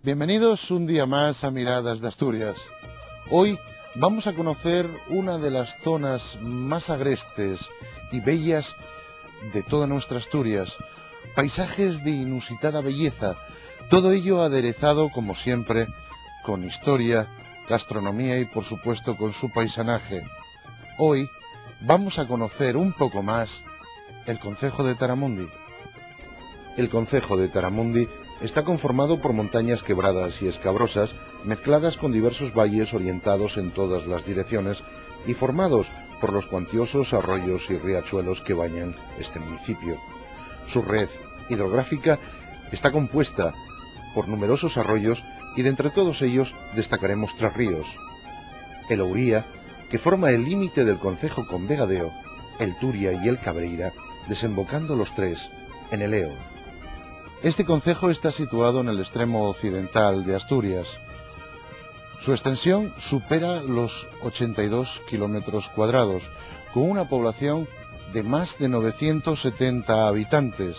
Bienvenidos un día más a Miradas de Asturias. Hoy vamos a conocer una de las zonas más agrestes y bellas de toda nuestra Asturias. Paisajes de inusitada belleza, todo ello aderezado, como siempre, con historia, gastronomía y, por supuesto, con su paisanaje. Hoy vamos a conocer un poco más el concejo de Taramundi. El concejo de Taramundi está conformado por montañas quebradas y escabrosas, mezcladas con diversos valles orientados en todas las direcciones y formados por los cuantiosos arroyos y riachuelos que bañan este municipio. Su red hidrográfica está compuesta por numerosos arroyos y de entre todos ellos destacaremos tres ríos: el Ouría, que forma el límite del concejo con Vegadeo, el Turia y el Cabreira, desembocando los tres en el Eo. Este concejo está situado en el extremo occidental de Asturias. Su extensión supera los 82 kilómetros cuadrados, con una población de más de 970 habitantes,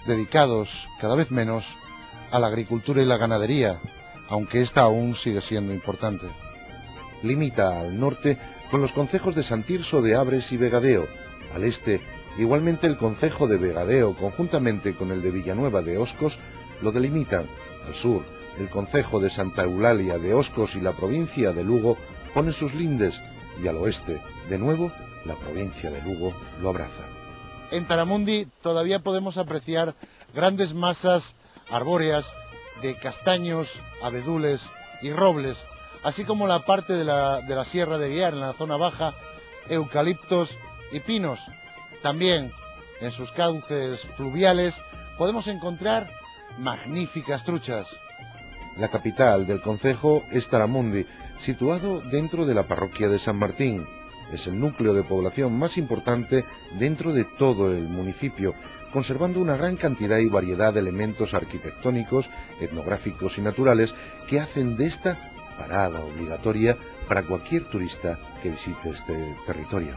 dedicados cada vez menos a la agricultura y la ganadería, aunque esta aún sigue siendo importante. Limita al norte con los concejos de Sant Tirso de Abres y Vegadeo, al este igualmente el concejo de Vegadeo, conjuntamente con el de Villanueva de Oscos, lo delimitan. Al sur, el concejo de Santa Eulalia de Oscos y la provincia de Lugo ponen sus lindes, y al oeste, de nuevo, la provincia de Lugo lo abraza. En Taramundi todavía podemos apreciar grandes masas arbóreas de castaños, abedules y robles, así como la parte de la Sierra de Guiar, en la zona baja, eucaliptos y pinos. También en sus cauces fluviales podemos encontrar magníficas truchas. La capital del concejo es Taramundi, situado dentro de la parroquia de San Martín. Es el núcleo de población más importante dentro de todo el municipio, conservando una gran cantidad y variedad de elementos arquitectónicos, etnográficos y naturales que hacen de esta parada obligatoria para cualquier turista que visite este territorio.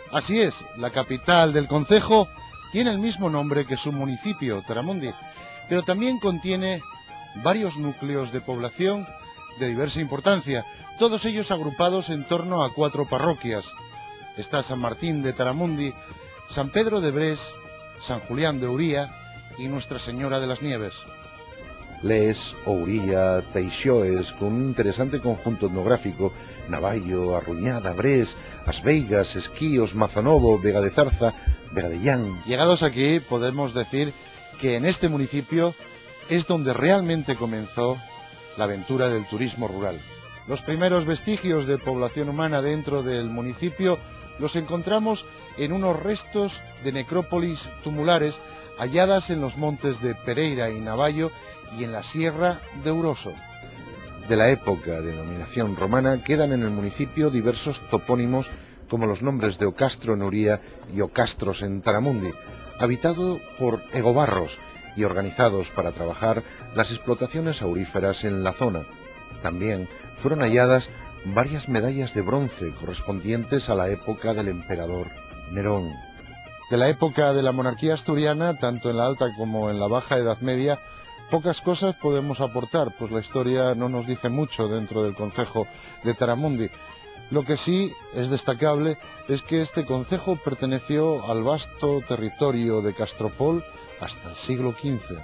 Así es, la capital del concejo tiene el mismo nombre que su municipio, Taramundi, pero también contiene varios núcleos de población de diversa importancia, todos ellos agrupados en torno a 4 parroquias. Está San Martín de Taramundi, San Pedro de Brés, San Julián de Ouría y Nuestra Señora de las Nieves. Les, Ouría, Teixoes, con un interesante conjunto etnográfico: Navallo, Arruñada, Brés, As Veigas, Esquíos, Mazanovo, Vega de Zarza, Vega de Llán. Llegados aquí, podemos decir que en este municipio es donde realmente comenzó la aventura del turismo rural. Los primeros vestigios de población humana dentro del municipio los encontramos en unos restos de necrópolis tumulares halladas en los montes de Pereira y Navallo y en la sierra de Uroso. De la época de dominación romana quedan en el municipio diversos topónimos, como los nombres de Ocastro en Ouría y Ocastros en Taramundi, habitado por egobarros y organizados para trabajar las explotaciones auríferas en la zona. También fueron halladas varias medallas de bronce correspondientes a la época del emperador Nerón. De la época de la monarquía asturiana, tanto en la alta como en la baja Edad Media, pocas cosas podemos aportar, pues la historia no nos dice mucho dentro del concejo de Taramundi. Lo que sí es destacable es que este concejo perteneció al vasto territorio de Castropol hasta el siglo XV.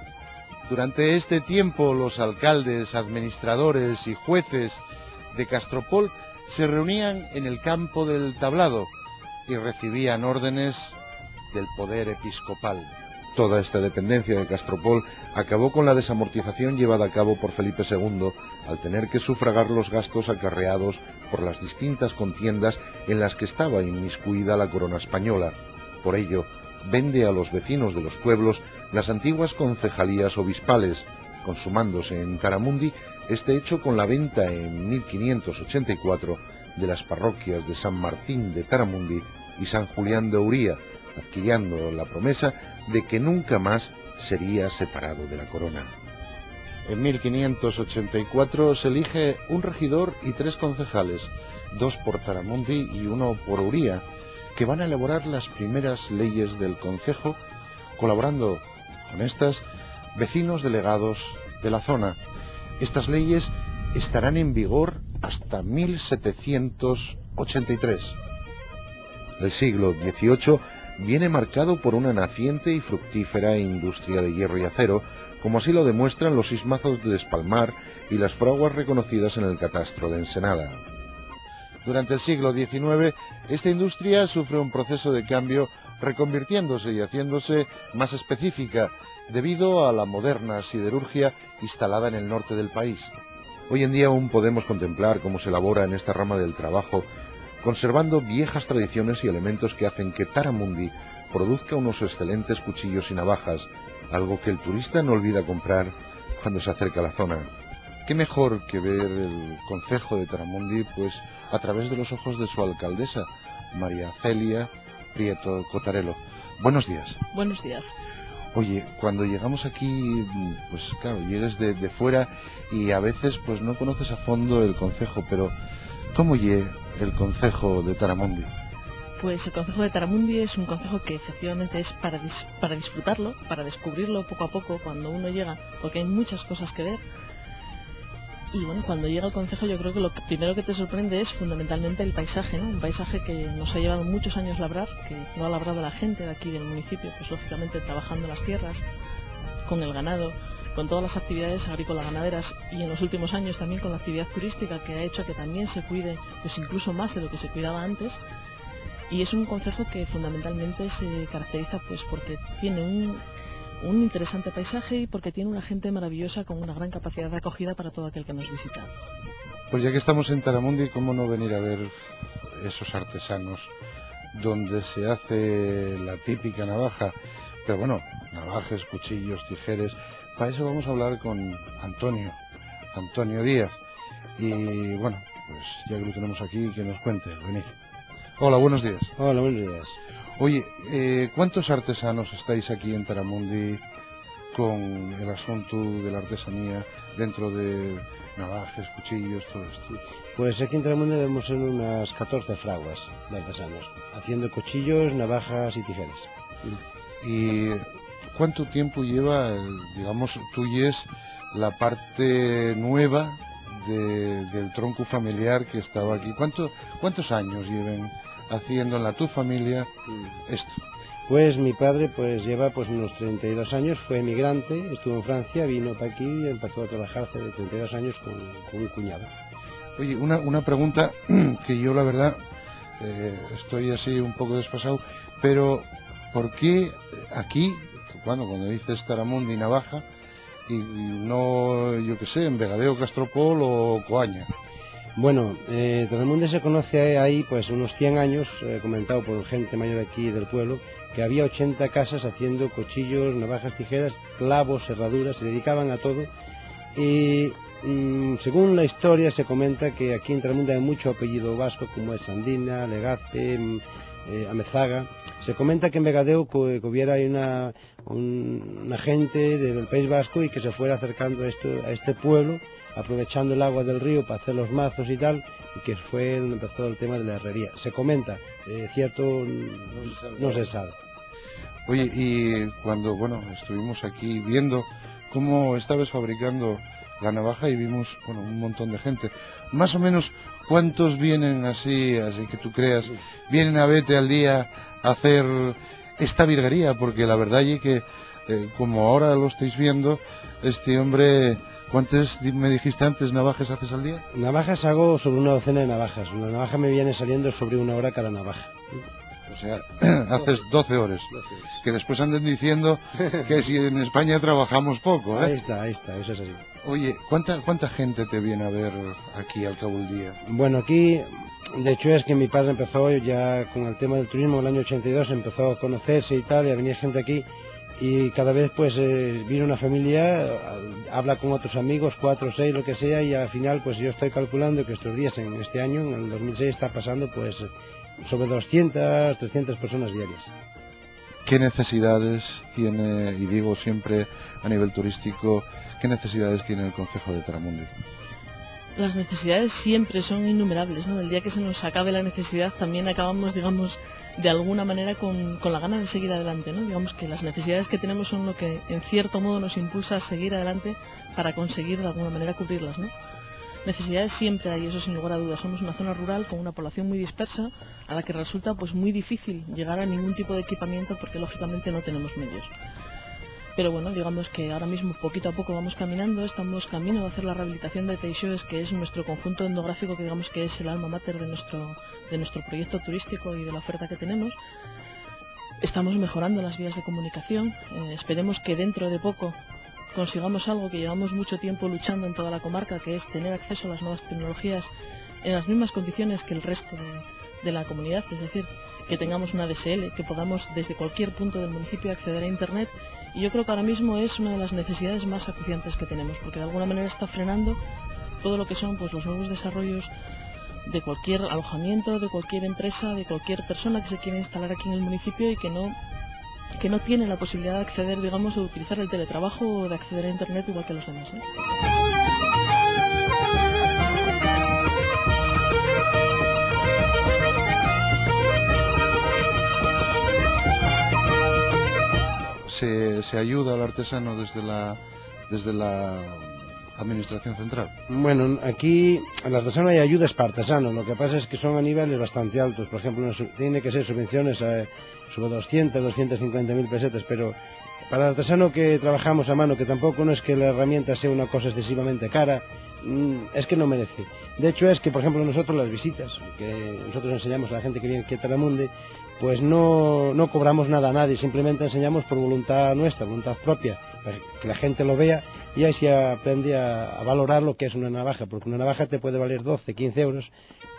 Durante este tiempo, los alcaldes, administradores y jueces de Castropol se reunían en el campo del Tablado y recibían órdenes del poder episcopal. Toda esta dependencia de Castropol acabó con la desamortización llevada a cabo por Felipe II, al tener que sufragar los gastos acarreados por las distintas contiendas en las que estaba inmiscuida la corona española. Por ello, vende a los vecinos de los pueblos las antiguas concejalías obispales, consumándose en Taramundi este hecho con la venta en 1584 de las parroquias de San Martín de Taramundi y San Julián de Ouría, adquiriendo la promesa de que nunca más sería separado de la corona. En 1584 se elige un regidor y 3 concejales, 2 por Taramundi y 1 por Ouría, que van a elaborar las primeras leyes del concejo, colaborando con estas vecinos delegados de la zona. Estas leyes estarán en vigor hasta 1783. El siglo XVIII viene marcado por una naciente y fructífera industria de hierro y acero, como así lo demuestran los sismazos de Despalmar y las fraguas reconocidas en el catastro de Ensenada. Durante el siglo XIX, esta industria sufre un proceso de cambio, reconvirtiéndose y haciéndose más específica, debido a la moderna siderurgia instalada en el norte del país. Hoy en día aún podemos contemplar cómo se elabora en esta rama del trabajo, conservando viejas tradiciones y elementos que hacen que Taramundi produzca unos excelentes cuchillos y navajas, algo que el turista no olvida comprar cuando se acerca a la zona. Qué mejor que ver el concejo de Taramundi, pues a través de los ojos de su alcaldesa, María Celia Prieto Cotarelo. Buenos días. Buenos días. Oye, cuando llegamos aquí, pues claro, llegues de fuera y a veces pues no conoces a fondo el concejo, pero ¿cómo llega el concejo de Taramundi? Pues el concejo de Taramundi es un concejo que efectivamente es para disfrutarlo, para descubrirlo poco a poco cuando uno llega, porque hay muchas cosas que ver. Y bueno, cuando llega al concejo yo creo que lo primero que te sorprende es fundamentalmente el paisaje, ¿no? Un paisaje que nos ha llevado muchos años labrar, que no ha labrado la gente de aquí del municipio, pues lógicamente trabajando las tierras, con el ganado, con todas las actividades agrícola-ganaderas y en los últimos años también con la actividad turística que ha hecho que también se cuide pues incluso más de lo que se cuidaba antes. Y es un concejo que fundamentalmente se caracteriza pues porque tiene un interesante paisaje y porque tiene una gente maravillosa con una gran capacidad de acogida para todo aquel que nos visita. Pues ya que estamos en Taramundi, ¿cómo no venir a ver esos artesanos donde se hace la típica navaja? Pero bueno, navajes, cuchillos, tijeres. Para eso vamos a hablar con Antonio Díaz. Y bueno, pues ya que lo tenemos aquí, que nos cuente. Venid. Hola, buenos días. Hola, buenos días. Oye, ¿cuántos artesanos estáis aquí en Taramundi con el asunto de la artesanía dentro de navajes, cuchillos, todo esto? Pues aquí en Taramundi vemos en unas 14 fraguas de artesanos, haciendo cuchillos, navajas y tijeras. ¿Y cuánto tiempo lleva, digamos, tuyes la parte nueva del tronco familiar que estaba aquí? ¿Cuántos años lleven haciendo en la tu familia esto? Pues mi padre pues lleva pues unos 32 años, fue emigrante, estuvo en Francia, vino para aquí y empezó a trabajar hace 32 años con un cuñado. Oye, una pregunta que yo la verdad estoy así un poco desfasado, pero ¿por qué aquí, cuando dices Taramundi, Navaja, y no, yo qué sé, en Vegadeo, Castropol o Coaña? Bueno, Taramundi se conoce ahí pues unos 100 años, comentado por gente mayor de aquí del pueblo, que había 80 casas haciendo cuchillos, navajas, tijeras, clavos, herraduras, se dedicaban a todo. Y según la historia se comenta que aquí en Taramundi hay mucho apellido vasco, como es Sandina, Legazpi, Amezaga. Se comenta que en Vegadeo que hubiera una gente del País Vasco y que se fuera acercando a este pueblo, aprovechando el agua del río para hacer los mazos y tal, y que fue donde empezó el tema de la herrería. Se comenta, cierto no se sabe. Oye, y cuando, estuvimos aquí viendo cómo estabas fabricando la navaja y vimos, un montón de gente, más o menos, ¿cuántos vienen así que tú creas, vienen a vete al día a hacer esta virguería? Porque la verdad es que, como ahora lo estáis viendo, este hombre... ¿Cuántas me dijiste antes navajas haces al día? Navajas hago sobre una docena de navajas. Una navaja me viene saliendo sobre 1 hora cada navaja. O sea, haces 12 horas. Que después anden diciendo que si en España trabajamos poco, ¿eh? Ahí está, eso es así. Oye, ¿cuánta gente te viene a ver aquí al cabo del día? Bueno, aquí, de hecho es que mi padre empezó ya con el tema del turismo en el año 82, empezó a conocerse y tal, y a venir gente aquí. Y cada vez pues viene una familia, habla con otros amigos, 4 o 6, lo que sea, y al final pues yo estoy calculando que estos días, en este año, en el 2006, está pasando pues sobre 200, 300 personas diarias. ¿Qué necesidades tiene, y digo siempre a nivel turístico, qué necesidades tiene el concejo de Taramundi? Las necesidades siempre son innumerables, ¿no? El día que se nos acabe la necesidad también acabamos, digamos, de alguna manera con la gana de seguir adelante, ¿no? Digamos que las necesidades que tenemos son lo que en cierto modo nos impulsa a seguir adelante para conseguir de alguna manera cubrirlas, ¿no? Necesidades siempre hay, eso sin lugar a dudas. Somos una zona rural con una población muy dispersa a la que resulta pues muy difícil llegar a ningún tipo de equipamiento porque lógicamente no tenemos medios. Pero bueno, digamos que ahora mismo poquito a poco vamos caminando, estamos camino de hacer la rehabilitación de Teixoes, que es nuestro conjunto etnográfico, que digamos que es el alma mater de nuestro proyecto turístico y de la oferta que tenemos. Estamos mejorando las vías de comunicación, esperemos que dentro de poco consigamos algo que llevamos mucho tiempo luchando en toda la comarca, que es tener acceso a las nuevas tecnologías en las mismas condiciones que el resto de la comunidad, es decir, que tengamos una DSL, que podamos desde cualquier punto del municipio acceder a Internet. Y yo creo que ahora mismo es una de las necesidades más acuciantes que tenemos, porque de alguna manera está frenando todo lo que son pues los nuevos desarrollos de cualquier alojamiento, de cualquier empresa, de cualquier persona que se quiera instalar aquí en el municipio y que no tiene la posibilidad de acceder, digamos, de utilizar el teletrabajo o de acceder a Internet igual que los demás, ¿no? Se ayuda al artesano desde la administración central. Bueno, aquí al artesano hay ayudas para artesano, lo que pasa es que son a niveles bastante altos. Por ejemplo, tiene que ser subvenciones sobre 250.000 pesetas, pero para el artesano que trabajamos a mano, que tampoco no es que la herramienta sea una cosa excesivamente cara, es que no merece. De hecho es que, por ejemplo, nosotros las visitas que nosotros enseñamos a la gente que viene aquí a Taramundi, pues no cobramos nada a nadie, simplemente enseñamos por voluntad nuestra, voluntad propia, para que la gente lo vea y ahí se aprende a valorar lo que es una navaja, porque una navaja te puede valer 12, 15 euros,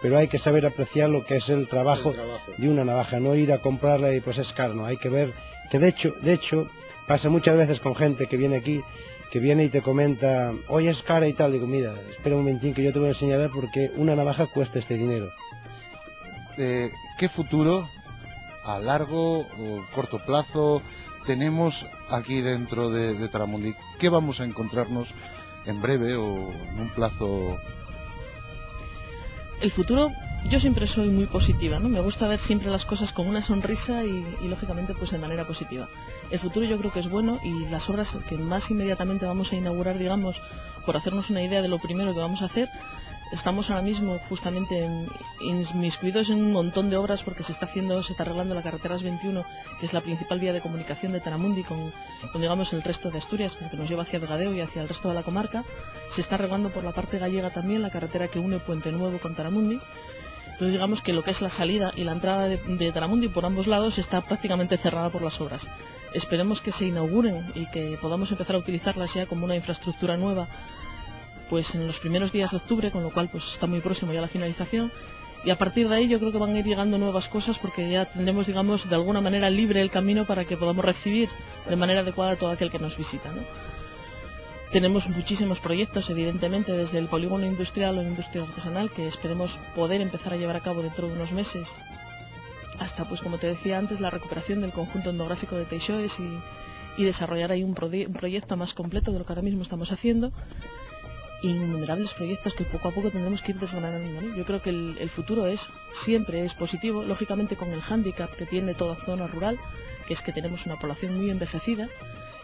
pero hay que saber apreciar lo que es el trabajo de una navaja, no ir a comprarla y pues es caro, ¿no? Hay que ver que de hecho pasa muchas veces con gente que viene aquí, que viene y te comenta, oye, es cara y tal. Digo, mira, espera un momentín que yo te voy a enseñar porque una navaja cuesta este dinero. ¿Qué futuro, a largo o corto plazo, tenemos aquí dentro de Taramundi? ¿Qué vamos a encontrarnos en breve o en un plazo? El futuro, yo siempre soy muy positiva, ¿no? Me gusta ver siempre las cosas con una sonrisa y lógicamente pues de manera positiva. El futuro yo creo que es bueno y las obras que más inmediatamente vamos a inaugurar, digamos, por hacernos una idea de lo primero que vamos a hacer, estamos ahora mismo justamente inmiscuidos en un montón de obras porque se está arreglando la carretera 21, que es la principal vía de comunicación de Taramundi con digamos el resto de Asturias, que nos lleva hacia Vegadeo y hacia el resto de la comarca. Se está arreglando por la parte gallega también la carretera que une Puente Nuevo con Taramundi. Entonces digamos que lo que es la salida y la entrada de Taramundi por ambos lados está prácticamente cerrada por las obras. Esperemos que se inauguren y que podamos empezar a utilizarlas ya como una infraestructura nueva pues en los primeros días de octubre, con lo cual pues está muy próximo ya la finalización, y a partir de ahí yo creo que van a ir llegando nuevas cosas porque ya tendremos, digamos, de alguna manera libre el camino para que podamos recibir de manera adecuada a todo aquel que nos visita, ¿no? Tenemos muchísimos proyectos, evidentemente, desde el polígono industrial o industria artesanal, que esperemos poder empezar a llevar a cabo dentro de unos meses, hasta, pues como te decía antes, la recuperación del conjunto etnográfico de Teixoes y desarrollar ahí un proyecto más completo de lo que ahora mismo estamos haciendo. Innumerables proyectos que poco a poco tendremos que ir desgranando, ¿no? Yo creo que el futuro siempre es positivo, lógicamente con el hándicap que tiene toda zona rural, que es que tenemos una población muy envejecida.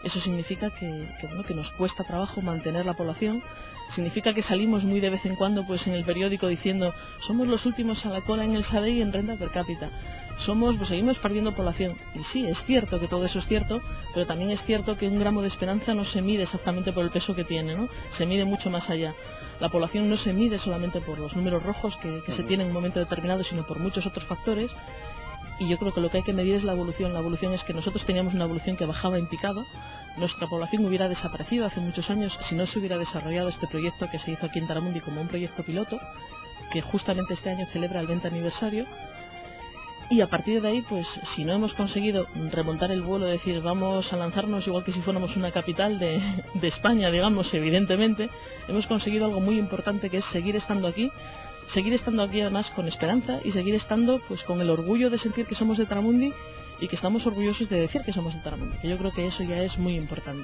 Eso significa que nos cuesta trabajo mantener la población. Significa que salimos muy de vez en cuando pues en el periódico diciendo somos los últimos a la cola en el SADEI en renta per cápita. Seguimos perdiendo población. Y sí, es cierto que todo eso es cierto, pero también es cierto que un gramo de esperanza no se mide exactamente por el peso que tiene, ¿no? Se mide mucho más allá. La población no se mide solamente por los números rojos que se tienen en un momento determinado, sino por muchos otros factores. Y yo creo que lo que hay que medir es la evolución. La evolución es que nosotros teníamos una evolución que bajaba en picado. Nuestra población hubiera desaparecido hace muchos años si no se hubiera desarrollado este proyecto que se hizo aquí en Taramundi como un proyecto piloto, que justamente este año celebra el 20 aniversario. Y a partir de ahí, pues si no hemos conseguido remontar el vuelo, decir vamos a lanzarnos igual que si fuéramos una capital de España, digamos, evidentemente, hemos conseguido algo muy importante, que es seguir estando aquí además con esperanza y seguir estando pues con el orgullo de sentir que somos de Taramundi y que estamos orgullosos de decir que somos de Taramundi, que yo creo que eso ya es muy importante.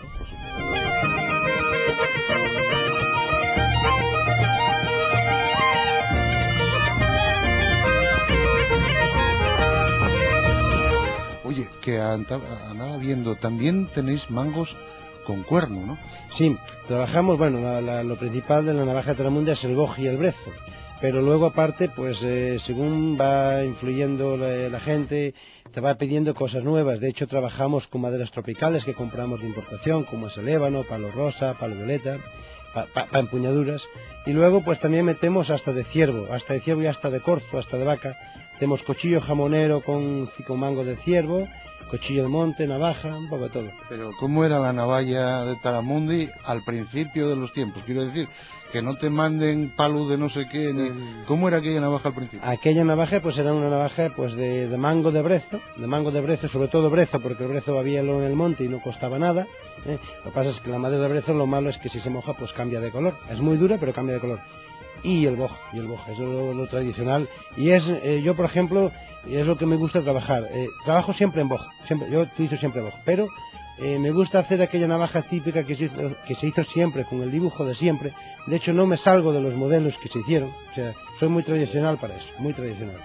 andaba viendo, también tenéis mangos con cuerno, ¿no? Sí, trabajamos, bueno, lo principal de la navaja de Taramunde es el boj y el brezo, pero luego aparte, pues según va influyendo la gente, te va pidiendo cosas nuevas. De hecho, trabajamos con maderas tropicales que compramos de importación, como es el ébano, palo rosa, palo violeta, para empuñaduras. Y luego, pues también metemos hasta de ciervo y hasta de corzo, hasta de vaca. Tenemos cuchillo jamonero con mango de ciervo, cuchillo de monte, navaja, un poco de todo. Pero ¿cómo era la navalla de Taramundi al principio de los tiempos? Quiero decir, que no te manden palo de no sé qué, ni... ¿Cómo era aquella navaja al principio? Aquella navaja pues era una navaja pues de mango de brezo, sobre todo brezo, porque el brezo había en el monte y no costaba nada. Lo que pasa es que la madera de brezo, lo malo es que si se moja pues cambia de color. Es muy dura pero cambia de color. Y el boj, es lo tradicional. Y es, yo por ejemplo, es lo que me gusta trabajar. Trabajo siempre en boj, yo utilizo siempre boj, pero me gusta hacer aquella navaja típica que se hizo siempre, con el dibujo de siempre. De hecho, no me salgo de los modelos que se hicieron. O sea, soy muy tradicional para eso, muy tradicional.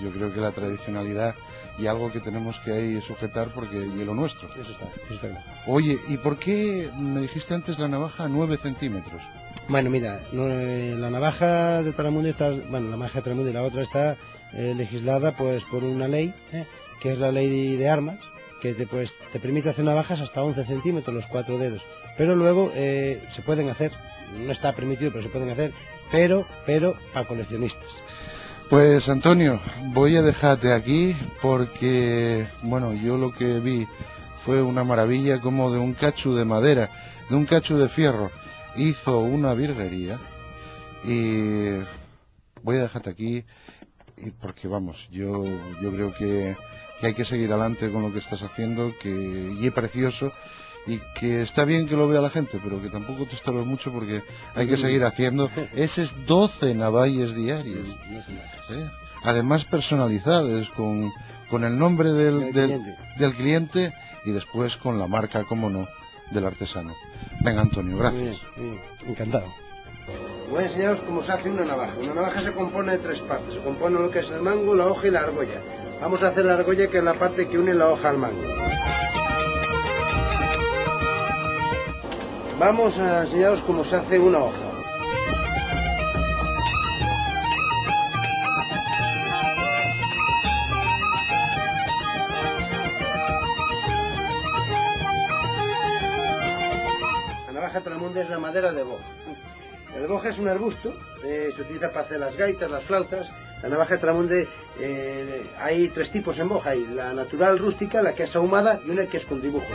Yo creo que la tradicionalidad y algo que tenemos que ahí sujetar porque es lo nuestro. Eso está claro. Oye, ¿y por qué me dijiste antes la navaja a 9 centímetros? Bueno, mira, la navaja de Taramundi está, bueno, la navaja de Taramundi, la otra está legislada pues por una ley, que es la ley de armas, que te permite hacer navajas hasta 11 centímetros, los 4 dedos. Pero luego se pueden hacer, no está permitido, pero se pueden hacer, pero para coleccionistas. Pues Antonio, voy a dejarte aquí porque, bueno, yo lo que vi fue una maravilla, como de un cacho de madera, de un cacho de fierro, hizo una virguería, y voy a dejarte aquí porque, vamos, yo creo que hay que seguir adelante con lo que estás haciendo, y es precioso, y que está bien que lo vea la gente, pero que tampoco te estorbe mucho porque hay que seguir haciendo esos 12 navalles diarios, además personalizados con el nombre del cliente y después con la marca, como no, del artesano. Venga, Antonio, gracias. Muy bien, encantado. Voy a enseñaros cómo se hace una navaja. Una navaja se compone de 3 partes. Se compone lo que es el mango, la hoja y la argolla. Vamos a hacer la argolla, que es la parte que une la hoja al mango. Vamos a enseñaros cómo se hace una hoja. La navaja Taramundi es la madera de boj. El boj es un arbusto, se utiliza para hacer las gaitas, las flautas. La navaja de Taramundi, hay 3 tipos en boj. Hay la natural rústica, la que es ahumada y una que es con dibujos.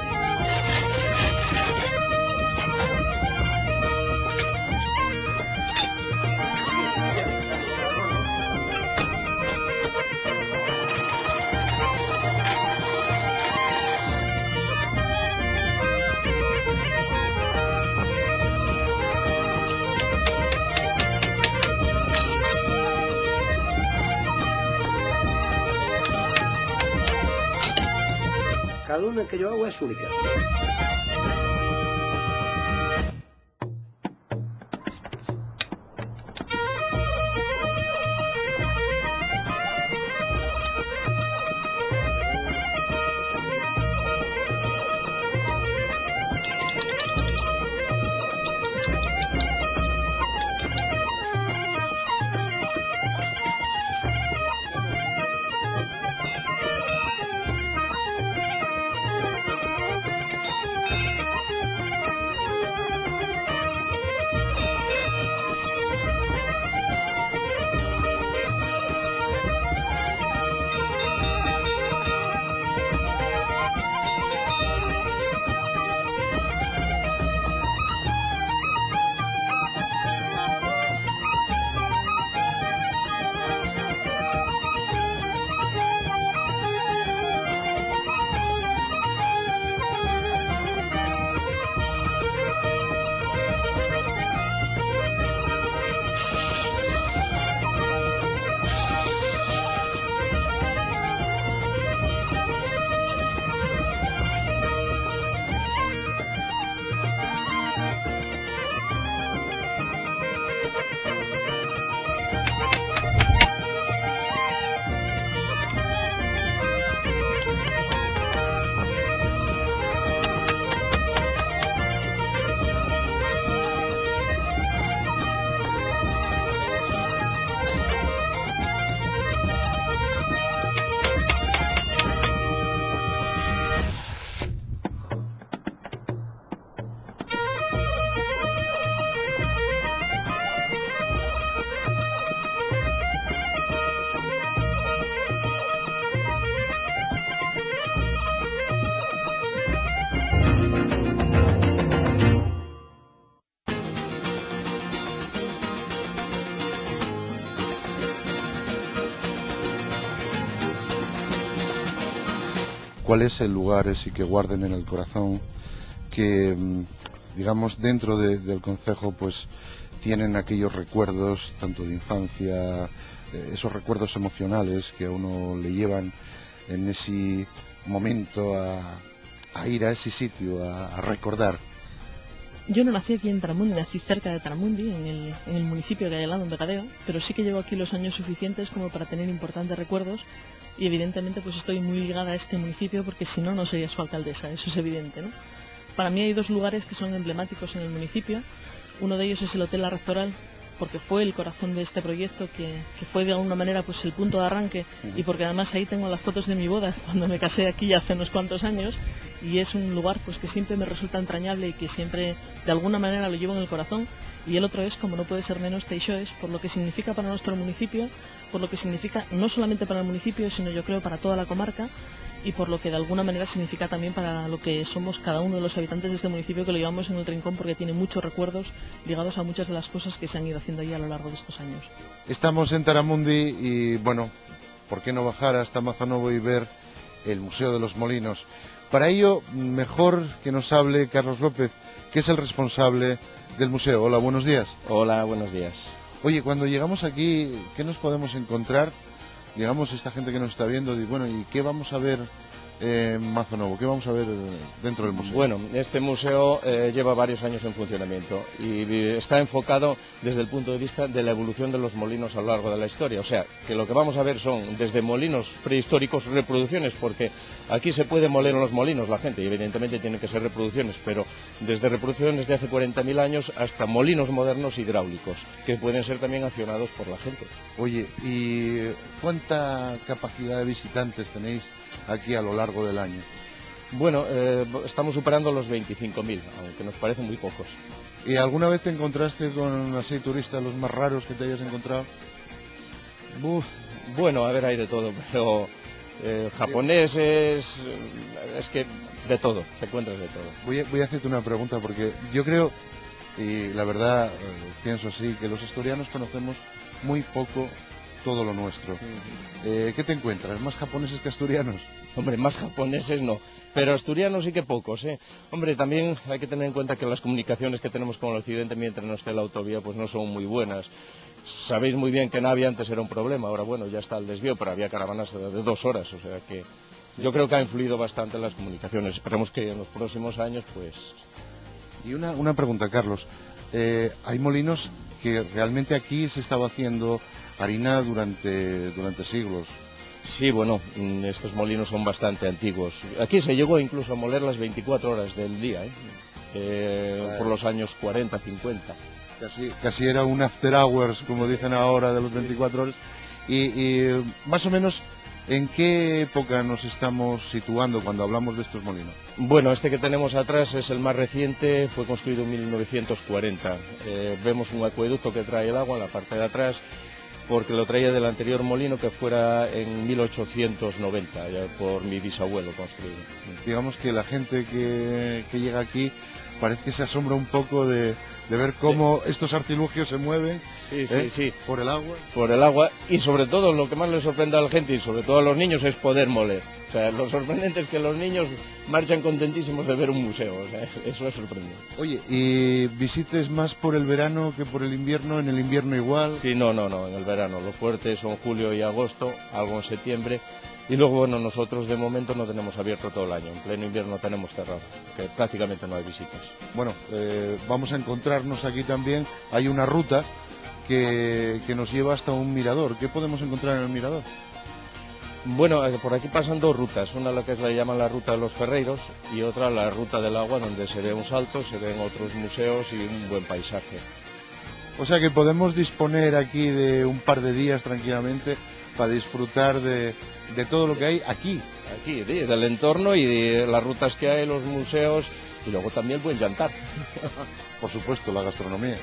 Cada una que yo hago es única. cuál es el lugar ese que guarden en el corazón, que digamos dentro del concejo pues tienen aquellos recuerdos tanto de infancia, esos recuerdos emocionales que a uno le llevan en ese momento a ir a ese sitio, a recordar. Yo no nací aquí en Taramundi, nací cerca de Taramundi, en el municipio que hay al lado, en Vegadeo, pero sí que llevo aquí los años suficientes como para tener importantes recuerdos y evidentemente pues estoy muy ligada a este municipio porque si no, no sería su alcaldesa, eso es evidente, ¿no? Para mí hay dos lugares que son emblemáticos en el municipio. Uno de ellos es el Hotel La Rectoral, porque fue el corazón de este proyecto, que fue de alguna manera pues el punto de arranque, y porque además ahí tengo las fotos de mi boda cuando me casé aquí hace unos cuantos años, y es un lugar pues que siempre me resulta entrañable y que siempre de alguna manera lo llevo en el corazón. Y el otro es, como no puede ser menos, Teixoes, por lo que significa para nuestro municipio, por lo que significa no solamente para el municipio, sino yo creo para toda la comarca, y por lo que de alguna manera significa también para lo que somos cada uno de los habitantes de este municipio, que lo llevamos en el rincón porque tiene muchos recuerdos ligados a muchas de las cosas que se han ido haciendo allí a lo largo de estos años. Estamos en Taramundi y bueno, ¿por qué no bajar hasta Mazonovo y ver el Museo de los Molinos? Para ello, mejor que nos hable Carlos López, que es el responsable del museo. Hola, buenos días. Hola, buenos días. Oye, cuando llegamos aquí, ¿qué nos podemos encontrar? Llegamos esta gente que nos está viendo y bueno, ¿y qué vamos a ver en Mazonovo? ¿Qué vamos a ver dentro del museo? Bueno, este museo lleva varios años en funcionamiento y está enfocado desde el punto de vista de la evolución de los molinos a lo largo de la historia. O sea, que lo que vamos a ver son desde molinos prehistóricos, reproducciones, porque aquí se puede moler en los molinos la gente y evidentemente tienen que ser reproducciones, pero desde reproducciones de hace 40.000 años hasta molinos modernos hidráulicos, que pueden ser también accionados por la gente. Oye, ¿y cuánta capacidad de visitantes tenéis aquí a lo largo del año? Bueno, estamos superando los 25.000, aunque nos parecen muy pocos. ¿Y alguna vez te encontraste con así turistas los más raros que te hayas encontrado? Bueno, a ver, hay de todo, pero japoneses, es que de todo, te encuentras de todo. Voy a hacerte una pregunta porque yo creo, y la verdad pienso así, que los asturianos conocemos muy poco todo lo nuestro. ¿Qué te encuentras? ¿Más japoneses que asturianos? Hombre, más japoneses no, pero asturianos sí que pocos, ¿eh? Hombre, también hay que tener en cuenta que las comunicaciones que tenemos con el occidente mientras no esté la autovía pues no son muy buenas. Sabéis muy bien que Navia antes era un problema, ahora bueno, ya está el desvío, pero había caravanas de 2 horas, o sea que yo creo que ha influido bastante en las comunicaciones. Esperemos que en los próximos años pues... Y una pregunta, Carlos. Hay molinos que realmente aquí se estaba haciendo harina durante siglos. Sí, bueno, estos molinos son bastante antiguos. Aquí se llegó incluso a moler las 24 horas del día, por los años 40, 50. Casi era un after hours, como dicen ahora, de los 24 horas. Y más o menos, ¿en qué época nos estamos situando cuando hablamos de estos molinos? Bueno, este que tenemos atrás es el más reciente, fue construido en 1940. Vemos un acueducto que trae el agua en la parte de atrás, porque lo traía del anterior molino que fuera en 1890, ya por mi bisabuelo construido. Digamos que la gente que llega aquí parece que se asombra un poco de ver cómo estos artilugios se mueven. Sí. Por el agua. Por el agua, y sobre todo lo que más le sorprende a la gente y sobre todo a los niños es poder moler. O sea, lo sorprendente es que los niños marchan contentísimos de ver un museo, o sea, eso es sorprendente. Oye, ¿y visites más por el verano que por el invierno? ¿En el invierno igual? Sí, no, en el verano. Lo fuerte son julio y agosto, algo en septiembre. Y luego, bueno, nosotros de momento no tenemos abierto todo el año. En pleno invierno tenemos cerrado, que prácticamente no hay visitas. Bueno, vamos a encontrarnos aquí también. Hay una ruta que nos lleva hasta un mirador. ¿Qué podemos encontrar en el mirador? Bueno, por aquí pasan 2 rutas, una la que le llaman la ruta de los Ferreiros y otra la ruta del agua, donde se ve un salto, se ven otros museos y un buen paisaje. O sea que podemos disponer aquí de un par de días tranquilamente para disfrutar de todo lo que hay aquí. Aquí, del entorno y de las rutas que hay, los museos y luego también el buen jantar. Por supuesto, la gastronomía.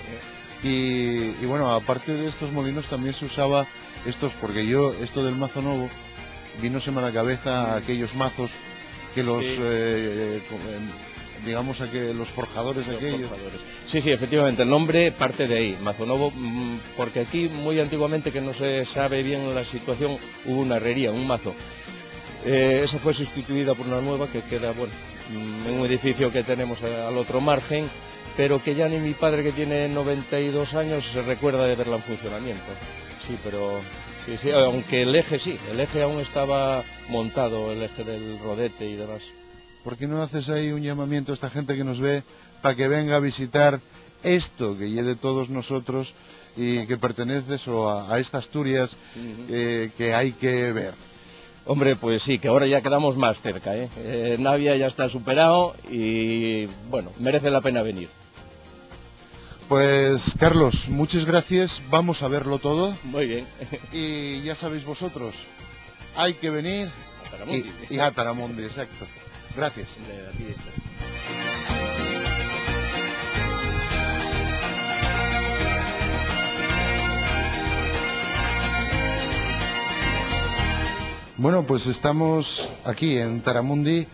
Y bueno, aparte de estos molinos también se usaba porque esto del Mazonovo vínoseme a la cabeza aquellos mazos que los, digamos, los forjadores aquellos. Sí, efectivamente, el nombre parte de ahí, Mazonovo, porque aquí muy antiguamente, que no se sabe bien la situación, hubo una herrería, un mazo. Esa fue sustituida por una nueva que queda, bueno, en un edificio que tenemos al otro margen, pero que ya ni mi padre, que tiene 92 años, se recuerda de verla en funcionamiento. Sí, pero sí, aunque el eje aún estaba montado, el eje del rodete y demás. ¿Por qué no haces ahí un llamamiento a esta gente que nos ve para que venga a visitar esto que es de todos nosotros y que pertenece a esta Asturias que hay que ver? Hombre, pues sí, que ahora ya quedamos más cerca, ¿eh? Navia ya está superado y, bueno, merece la pena venir. Pues, Carlos, muchas gracias, vamos a verlo todo. Muy bien. Y ya sabéis vosotros, hay que venir A Taramundi. y a Taramundi, exacto. Gracias. Bueno, pues estamos aquí en Taramundi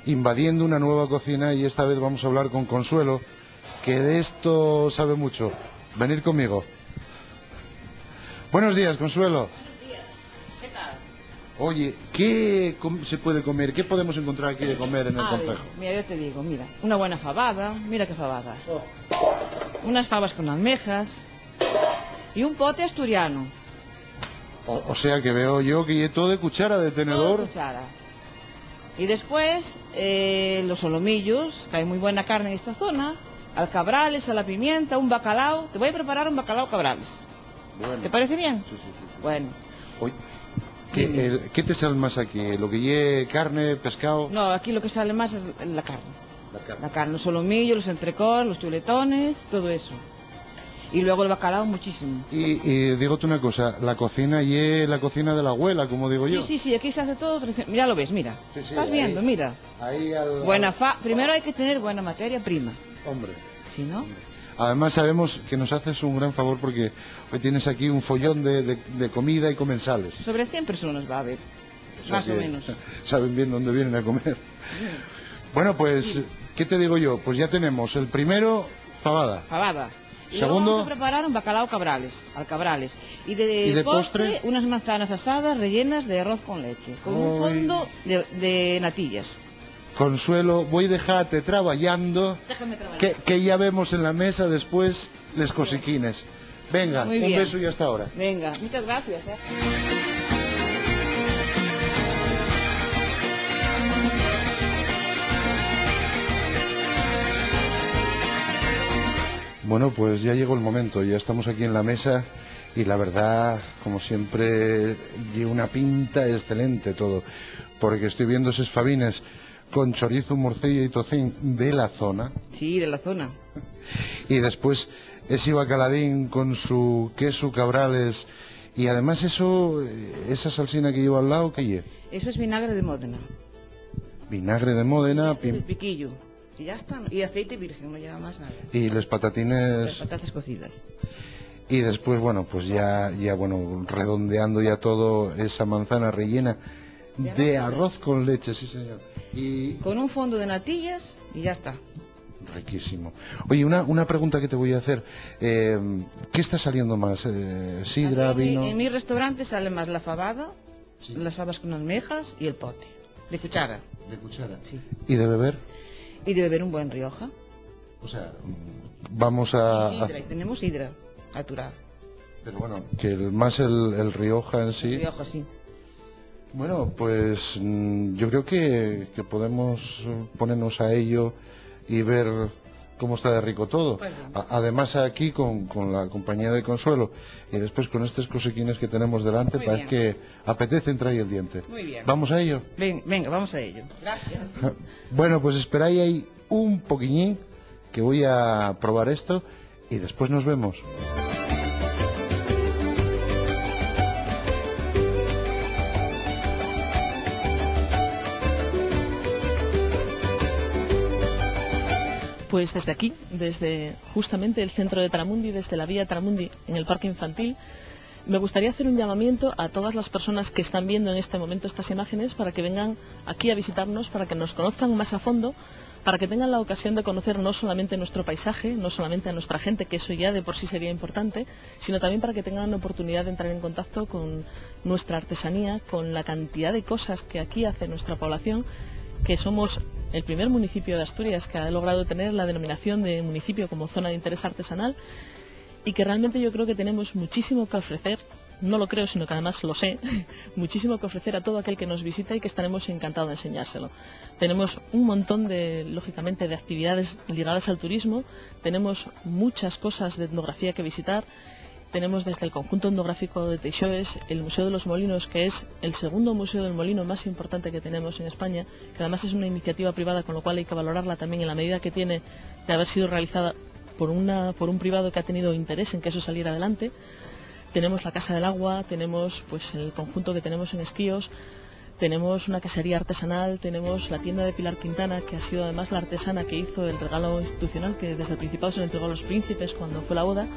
invadiendo una nueva cocina y esta vez vamos a hablar con Consuelo, que de esto sabe mucho. Venir conmigo. Buenos días, Consuelo. Buenos días. ¿Qué tal? Oye, ¿qué se puede comer? ¿Qué podemos encontrar aquí de comer en el concejo? Mira, yo te digo, mira, una buena fabada, mira qué fabada. Unas fabas con almejas y un pote asturiano. O sea que veo yo que todo de cuchara, de tenedor. Todo cuchara. Y después, los solomillos, que hay muy buena carne en esta zona, alcabrales, a la pimienta, un bacalao. Te voy a preparar un bacalao cabrales. Bueno. ¿Te parece bien? Sí. Bueno. Oye, ¿qué te sale más aquí? ¿Lo que lleve carne, pescado? No, aquí lo que sale más es la carne. La carne. La carne, los solomillos, los entrecós, los chuletones, todo eso. Y luego el bacalao muchísimo. Y dígote una cosa, la cocina y la cocina de la abuela, como digo yo. Sí, aquí se hace todo. Mira, lo ves, mira. Sí, Estás ahí- viendo, mira. Ahí Primero hay que tener buena materia prima. Hombre. Si no, Además sabemos que nos haces un gran favor porque hoy tienes aquí un follón de comida y comensales. sobre 100 personas va a haber. O sea Más o que menos. Saben bien dónde vienen a comer. Bueno, pues, ¿qué te digo yo? Pues ya tenemos el primero, fabada. Fabada. Y Segundo. luego vamos a preparar un bacalao alcabrales. Y de postre? unas manzanas asadas rellenas de arroz con leche. Con un Ay. fondo de natillas. Consuelo, voy a dejarte trabajando, Déjame trabajar. que ya vemos en la mesa después les cosiquines. Venga, Muy un bien. beso y hasta ahora. Venga, muchas gracias. Bueno, pues ya llegó el momento, ya estamos aquí en la mesa y la verdad, como siempre, lleva una pinta excelente todo, porque estoy viendo esos fabines con chorizo, morcilla y tocín de la zona, Sí, de la zona. y después ese bacaladín con su queso cabrales, y además esa salsina que lleva al lado, ¿qué lleva? Eso es vinagre de Módena. Vinagre de Módena, El piquillo. Y ya está. Y aceite virgen, no lleva más nada. y las Las patatines, patatas cocidas. y después, bueno, pues ya bueno, redondeando ya todo, esa manzana rellena de arroz con leche, sí señor, y Con un fondo de natillas y ya está. riquísimo. Oye, una pregunta que te voy a hacer, ¿qué está saliendo más? ¿Sidra, Aquí vino? En mi restaurante sale más la fabada, Sí. las fabas con almejas y el pote. De cuchara. De cuchara. Sí. ¿Y de beber? Y de beber un buen Rioja. O sea, vamos a... Sidra, y tenemos sidra, aturada. Pero bueno, que más el Rioja en sí. Rioja, sí. Bueno, pues yo creo que podemos ponernos a ello y ver cómo está de rico todo. Pues bien. Además aquí con la compañía de Consuelo y después con estos cosiquines que tenemos delante, Muy parece que apetece entrar ahí el diente. Muy bien. ¿Vamos a ello? Venga, vamos a ello. Gracias. Bueno, pues esperáis ahí un poquillín que voy a probar esto y después nos vemos. Pues desde aquí, desde justamente el centro de Taramundi, desde la vía Taramundi, en el parque infantil, Me gustaría hacer un llamamiento a todas las personas que están viendo en este momento estas imágenes para que vengan aquí a visitarnos, para que nos conozcan más a fondo, para que tengan la ocasión de conocer no solamente nuestro paisaje, no solamente a nuestra gente, que eso ya de por sí sería importante, sino también para que tengan la oportunidad de entrar en contacto con nuestra artesanía, con la cantidad de cosas que aquí hace nuestra población, que somos el primer municipio de Asturias que ha logrado tener la denominación de municipio como zona de interés artesanal, y que realmente yo creo que tenemos muchísimo que ofrecer, no lo creo, sino que además lo sé, muchísimo que ofrecer a todo aquel que nos visita y que estaremos encantados de enseñárselo. Tenemos un montón de, lógicamente, de actividades ligadas al turismo, tenemos muchas cosas de etnografía que visitar, tenemos desde el conjunto etnográfico de Teixoes, el Museo de los Molinos, que es el segundo museo del molino más importante que tenemos en España, que además es una iniciativa privada, con lo cual hay que valorarla también en la medida que tiene de haber sido realizada por un privado que ha tenido interés en que eso saliera adelante. Tenemos la Casa del Agua, tenemos pues el conjunto que tenemos en Esquíos, tenemos una casería artesanal, tenemos la tienda de Pilar Quintana, que ha sido además la artesana que hizo el regalo institucional que desde el Principado se le entregó a los príncipes cuando fue la boda,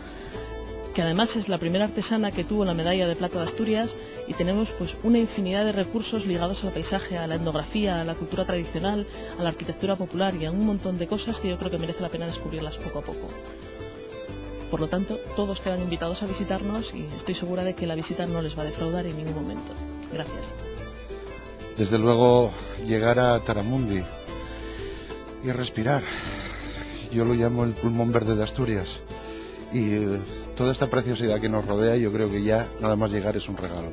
que además es la primera artesana que tuvo la medalla de plata de Asturias, y tenemos pues una infinidad de recursos ligados al paisaje, a la etnografía, a la cultura tradicional, a la arquitectura popular y a un montón de cosas que yo creo que merece la pena descubrirlas poco a poco. Por lo tanto, todos quedan invitados a visitarnos y estoy segura de que la visita no les va a defraudar en ningún momento. Gracias. Desde luego, llegar a Taramundi y respirar. Yo lo llamo el pulmón verde de Asturias. Y toda esta preciosidad que nos rodea, yo creo que ya nada más llegar es un regalo.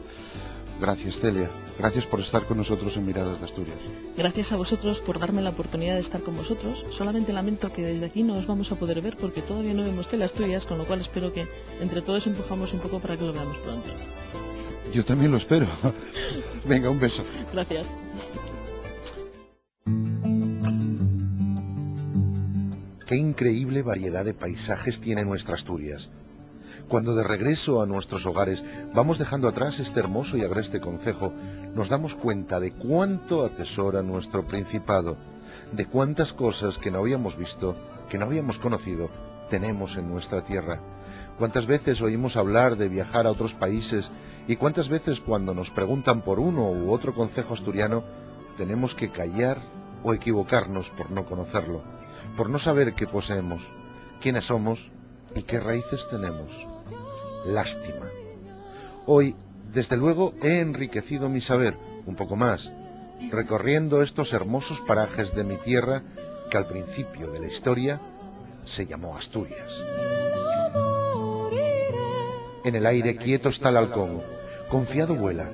Gracias, Celia. Gracias por estar con nosotros en Miradas de Asturias. Gracias a vosotros por darme la oportunidad de estar con vosotros. Solamente lamento que desde aquí no os vamos a poder ver porque todavía no vemos Teleasturias, con lo cual espero que entre todos empujamos un poco para que lo veamos pronto. Yo también lo espero. Venga, un beso. Gracias. Qué increíble variedad de paisajes tiene nuestra Asturias. Cuando de regreso a nuestros hogares vamos dejando atrás este hermoso y agreste concejo, nos damos cuenta de cuánto atesora nuestro Principado, de cuántas cosas que no habíamos visto, que no habíamos conocido, tenemos en nuestra tierra. Cuántas veces oímos hablar de viajar a otros países y cuántas veces cuando nos preguntan por uno u otro concejo asturiano, tenemos que callar o equivocarnos por no conocerlo, por no saber qué poseemos, quiénes somos y qué raíces tenemos. Lástima. Hoy, desde luego, he enriquecido mi saber un poco más, recorriendo estos hermosos parajes de mi tierra que al principio de la historia se llamó Asturias. En el aire quieto está el halcón, confiado vuela,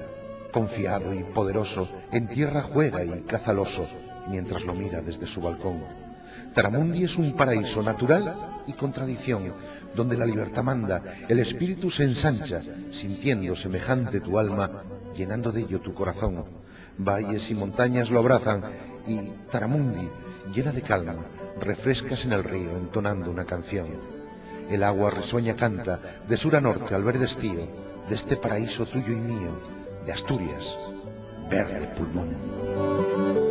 confiado y poderoso, en tierra juega y caza al oso, mientras lo mira desde su balcón. Taramundi es un paraíso natural y con tradición, donde la libertad manda, el espíritu se ensancha, sintiendo semejante tu alma, llenando de ello tu corazón. Valles y montañas lo abrazan, y Taramundi, llena de calma, refrescas en el río entonando una canción. El agua risueña canta, de sur a norte al verde estío, de este paraíso tuyo y mío, de Asturias, verde pulmón.